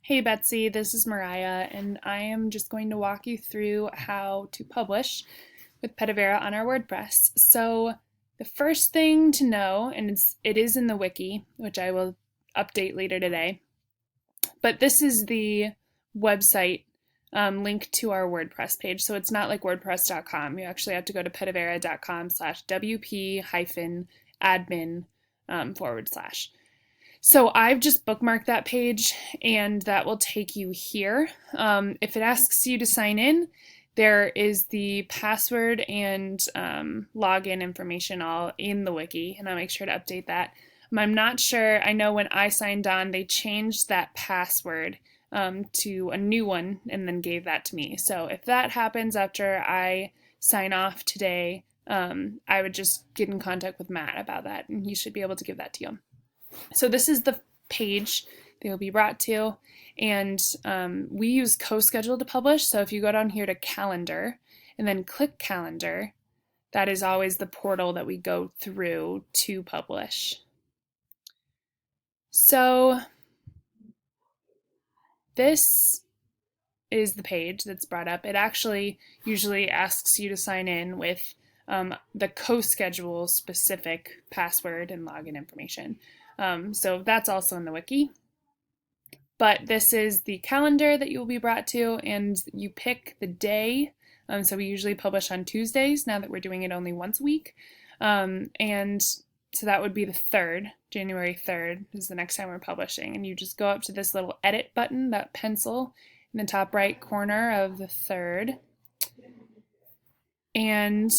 Hey Betsy, this is Mariah, and I am just going to walk you through how to publish with Petovera on our WordPress. So the first thing to know, and it is in the wiki, which I will update later today, but this is the website link to our WordPress page. So it's not like WordPress.com. You actually have to go to petovera.com/wp-admin /. So I've just bookmarked that page, and that will take you here. If it asks you to sign in, there is the password and login information all in the wiki, and I'll make sure to update that. I'm not sure. I know when I signed on, they changed that password to a new one and then gave that to me. So if that happens after I sign off today, I would just get in contact with Matt about that, and he should be able to give that to you. So this is the page they will be brought to, and we use CoSchedule to publish. So if you go down here to Calendar and then click Calendar, that is always the portal that we go through to publish. So this is the page that's brought up. It actually usually asks you to sign in with the CoSchedule specific password and login information. So that's also in the wiki. But this is the calendar that you'll be brought to, and you pick the day. So we usually publish on Tuesdays now that we're doing it only once a week. And so that would be the 3rd, January 3rd is the next time we're publishing. And you just go up to this little edit button, that pencil in the top right corner of the 3rd. And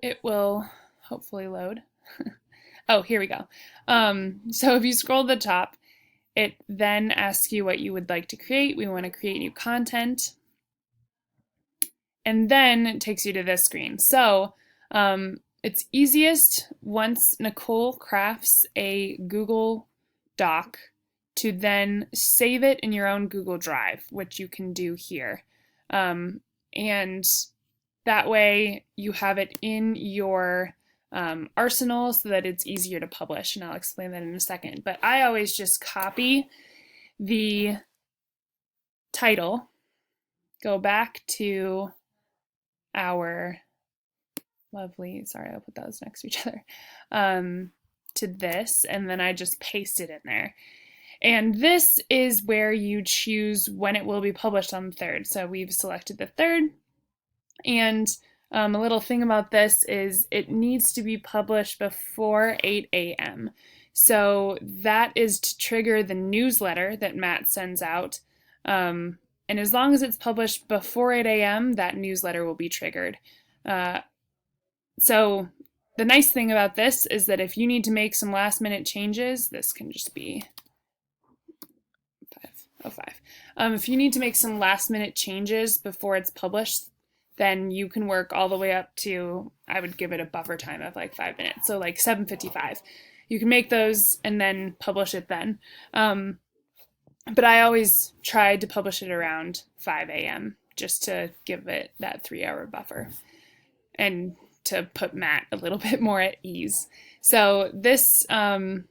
it will hopefully load. Oh, here we go. So if you scroll to the top, it then asks you what you would like to create. We want to create new content. And then it takes you to this screen. So it's easiest once Nicole crafts a Google Doc to then save it in your own Google Drive, which you can do here. And that way you have it in your arsenal so that it's easier to publish, and I'll explain that in a second. But I always just copy the title, go back to our lovely, sorry, I'll put those next to each other, to this, and then I just paste it in there. And this is where you choose when it will be published on the 3rd. So we've selected the 3rd, and a little thing about this is it needs to be published before 8 a.m. So that is to trigger the newsletter that Matt sends out. And as long as it's published before 8 a.m., that newsletter will be triggered. So the nice thing about this is that if you need to make some last minute changes, this can just be 5:05. If you need to make some last minute changes before it's published, then you can work all the way up to, I would give it a buffer time of like 5 minutes. So like 7:55. You can make those and then publish it then. But I always tried to publish it around 5 a.m. just to give it that 3-hour buffer and to put Matt a little bit more at ease. So this button,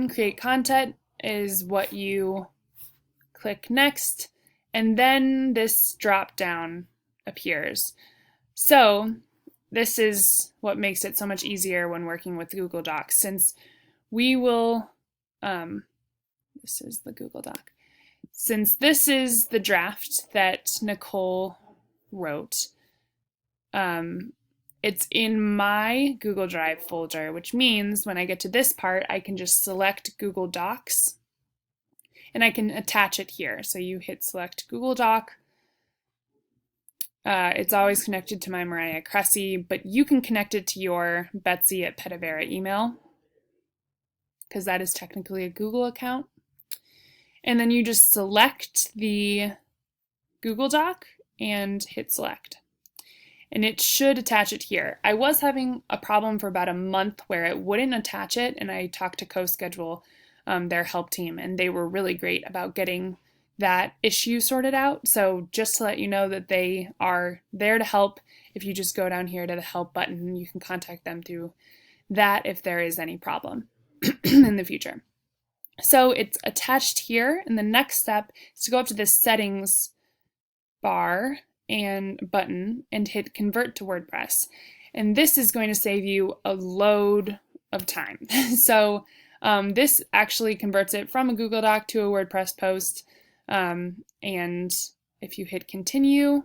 Create Content, is what you click next, and then this drop down appears. So this is what makes it so much easier when working with Google Docs, since we will, this is the Google Doc. Since this is the draft that Nicole wrote, it's in my Google Drive folder, which means when I get to this part, I can just select Google Docs and I can attach it here. So you hit select Google Doc. It's always connected to my Mariah Cressy, but you can connect it to your Betsy at Petovera email, because that is technically a Google account. And then you just select the Google Doc and hit select. And it should attach it here. I was having a problem for about a month where it wouldn't attach it, and I talked to CoSchedule, their help team, and they were really great about getting that issue sorted out. So just to let you know that they are there to help. If you just go down here to the help button, you can contact them through that if there is any problem in the future. So it's attached here, and the next step is to go up to this settings bar and button and hit convert to WordPress. And this is going to save you a load of time. So this actually converts it from a Google Doc to a WordPress post. And if you hit continue,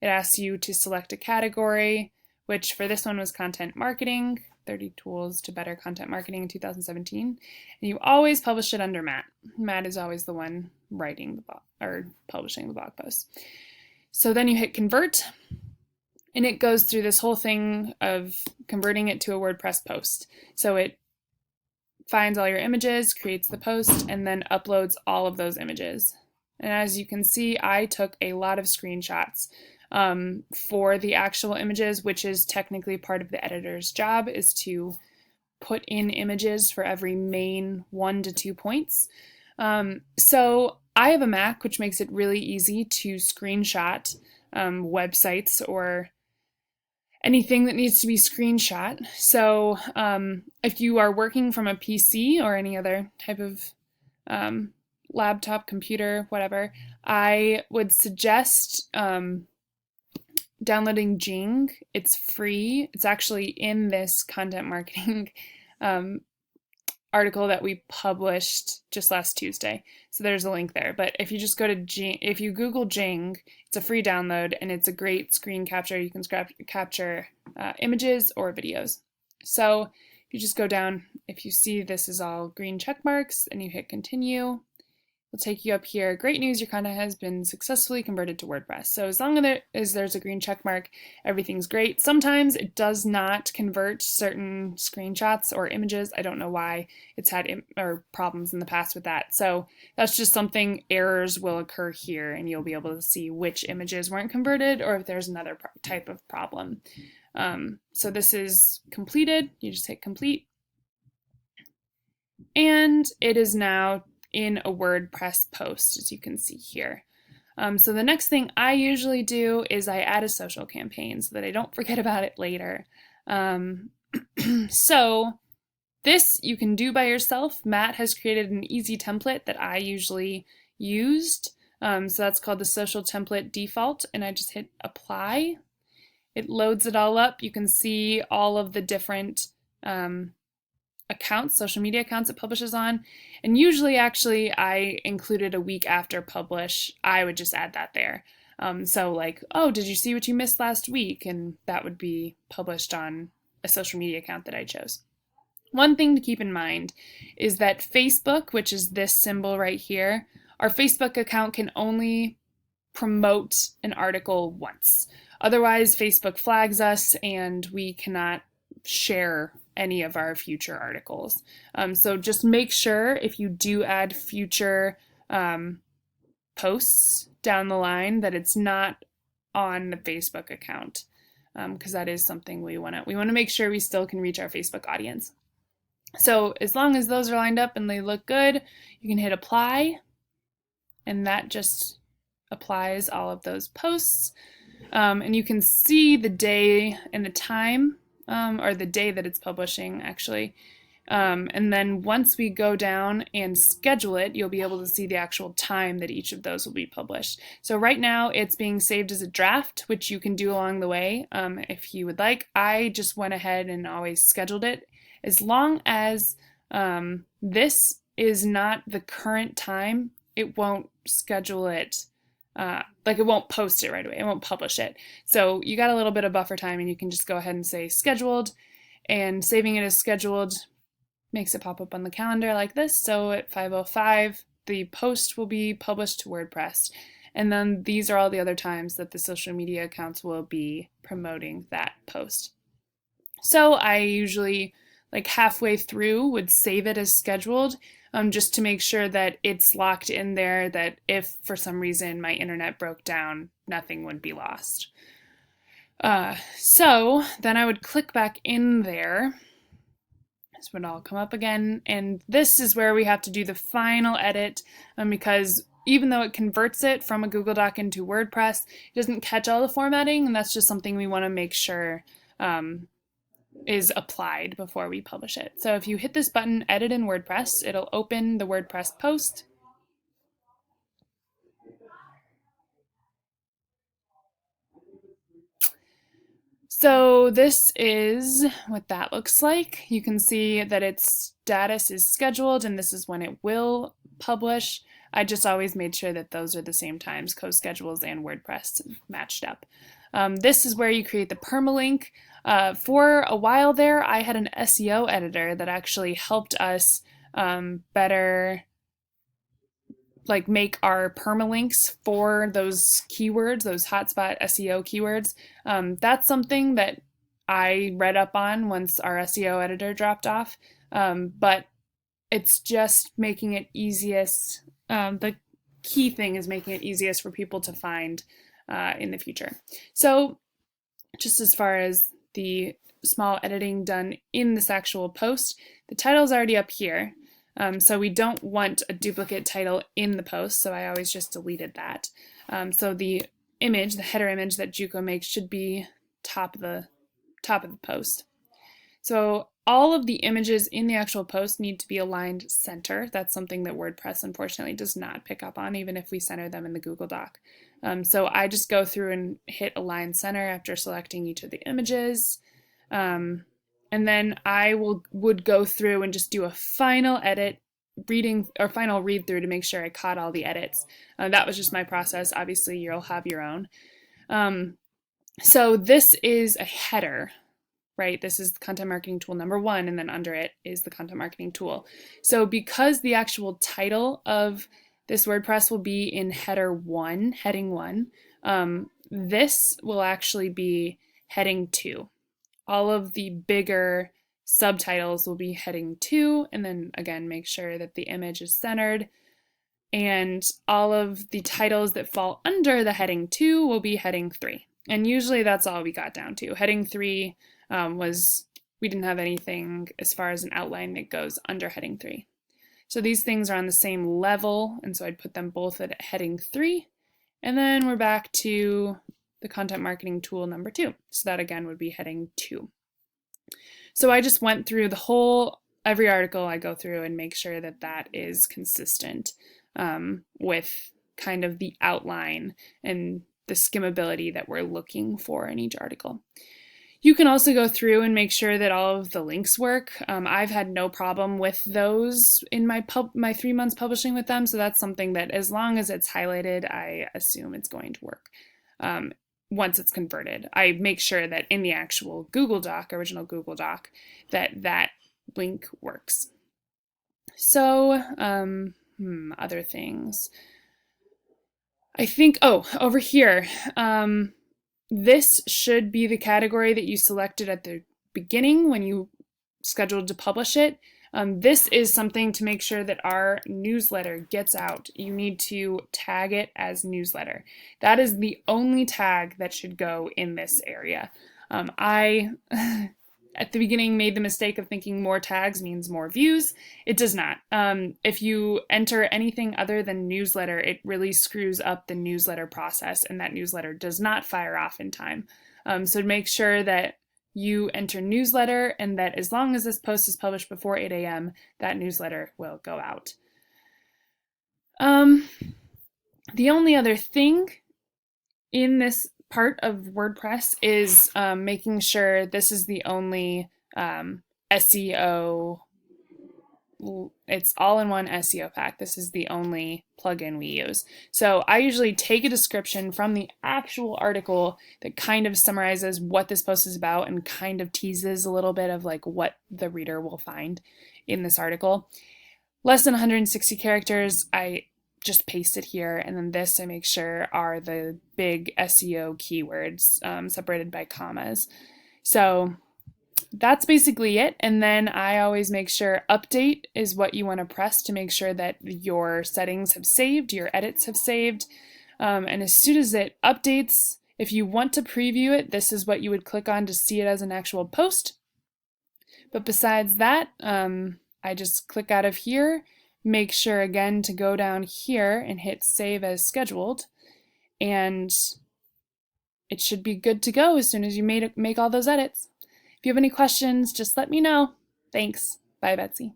it asks you to select a category, which for this one was content marketing, 30 tools to better content marketing in 2017. And you always publish it under Matt. Matt is always the one writing the blog or publishing the blog post. So then you hit convert, and it goes through this whole thing of converting it to a WordPress post. So it finds all your images, creates the post, and then uploads all of those images. And as you can see, I took a lot of screenshots for the actual images, which is technically part of the editor's job, is to put in images for every main 1 to 2 points. So I have a Mac, which makes it really easy to screenshot websites or anything that needs to be screenshot. So if you are working from a PC or any other type of laptop, computer, whatever, I would suggest downloading Jing. It's free. It's actually in this content marketing article that we published just last Tuesday. So there's a link there. But if you just go to Jing, if you Google Jing, it's a free download and it's a great screen capture. You can capture images or videos. So if you just go down, if you see this is all green check marks and you hit continue, it'll take you up here. Great news, your content has been successfully converted to WordPress. So as long as there's a green check mark, everything's great. Sometimes it does not convert certain screenshots or images. I don't know why it's had problems in the past with that. So that's just something, errors will occur here and you'll be able to see which images weren't converted or if there's another type of problem. So this is completed. You just hit complete. And it is now in a WordPress post, as you can see here. So the next thing I usually do is I add a social campaign so that I don't forget about it later. So this you can do by yourself. Matt has created an easy template that I usually used. So that's called the social template default, and I just hit apply. It loads it all up. You can see all of the different accounts, social media accounts it publishes on. And usually actually I included a week after publish, I would just add that there. So like, oh, did you see what you missed last week? And that would be published on a social media account that I chose. One thing to keep in mind is that Facebook, which is this symbol right here, our Facebook account can only promote an article once. Otherwise, Facebook flags us and we cannot share any of our future articles. So just make sure if you do add future posts down the line that it's not on the Facebook account, because that is something we want to make sure we still can reach our Facebook audience. So as long as those are lined up and they look good, you can hit apply, and that just applies all of those posts. And you can see the day and the time, or the day that it's publishing actually. And then once we go down and schedule it, you'll be able to see the actual time that each of those will be published. So right now it's being saved as a draft, which you can do along the way if you would like. I just went ahead and always scheduled it. As long as this is not the current time, it won't schedule it. Like it won't post it right away. It won't publish it. So you got a little bit of buffer time and you can just go ahead and say scheduled, and saving it as scheduled makes it pop up on the calendar like this. So at 5:05, the post will be published to WordPress. And then these are all the other times that the social media accounts will be promoting that post. So I usually like halfway through would save it as scheduled, just to make sure that it's locked in there, that if for some reason my internet broke down, nothing would be lost. So then I would click back in there. This would all come up again, and this is where we have to do the final edit, because even though it converts it from a Google Doc into WordPress, it doesn't catch all the formatting, and that's just something we want to make sure is applied before we publish it. So if you hit this button, Edit in WordPress, it'll open the WordPress post. So this is what that looks like. You can see that its status is scheduled and this is when it will publish. I just always made sure that those are the same times, co-schedules and WordPress matched up. This is where you create the permalink. For a while there, I had an SEO editor that actually helped us better make our permalinks for those keywords, those hotspot SEO keywords. That's something that I read up on once our SEO editor dropped off, but it's just making it easiest. The key thing is making it easiest for people to find in the future. So just as far as the small editing done in this actual post, the title is already up here. So we don't want a duplicate title in the post, so I always just deleted that. So the image, the header image that Juco makes should be top of the post. So all of the images in the actual post need to be aligned center. That's something that WordPress unfortunately does not pick up on, even if we center them in the Google Doc. So I just go through and hit align center after selecting each of the images. And then I would go through and just do a final edit, final read through to make sure I caught all the edits. That was just my process. Obviously, you'll have your own. So this is a header, right? This is the content marketing tool number 1, and then under it is the content marketing tool. So because the actual title of this WordPress will be in heading 1, this will actually be heading 2. All of the bigger subtitles will be heading 2, and then again, make sure that the image is centered. And all of the titles that fall under the heading 2 will be heading 3. And usually that's all we got down to. Heading 3 we didn't have anything as far as an outline that goes under heading 3. So these things are on the same level, and so I'd put them both at heading 3. And then we're back to the content marketing tool number 2. So that again would be heading 2. So I just went through every article I go through and make sure that that is consistent with kind of the outline and the skimmability that we're looking for in each article. You can also go through and make sure that all of the links work. I've had no problem with those in my 3 months publishing with them, so that's something that as long as it's highlighted, I assume it's going to work. Once it's converted, I make sure that in the actual Google Doc, original Google Doc, that link works. So, other things. I think, over here, this should be the category that you selected at the beginning when you scheduled to publish it. This is something to make sure that our newsletter gets out. You need to tag it as newsletter. That is the only tag that should go in this area. I, at the beginning, made the mistake of thinking more tags means more views. It does not. If you enter anything other than newsletter, it really screws up the newsletter process, and that newsletter does not fire off in time. So make sure that you enter newsletter, and that as long as this post is published before 8 a.m., that newsletter will go out. The only other thing in this part of WordPress is making sure this is the only SEO, it's all-in-one SEO pack. This is the only plugin we use. So I usually take a description from the actual article that kind of summarizes what this post is about and kind of teases a little bit of what the reader will find in this article. Less than 160 characters, I just paste it here, and then this I make sure are the big SEO keywords separated by commas. So that's basically it. And then I always make sure update is what you want to press to make sure that your settings have saved, your edits have saved. And as soon as it updates, if you want to preview it, this is what you would click on to see it as an actual post. But besides that, I just click out of here, make sure again to go down here and hit save as scheduled. And it should be good to go as soon as you make all those edits. If you have any questions, just let me know. Thanks. Bye, Betsy.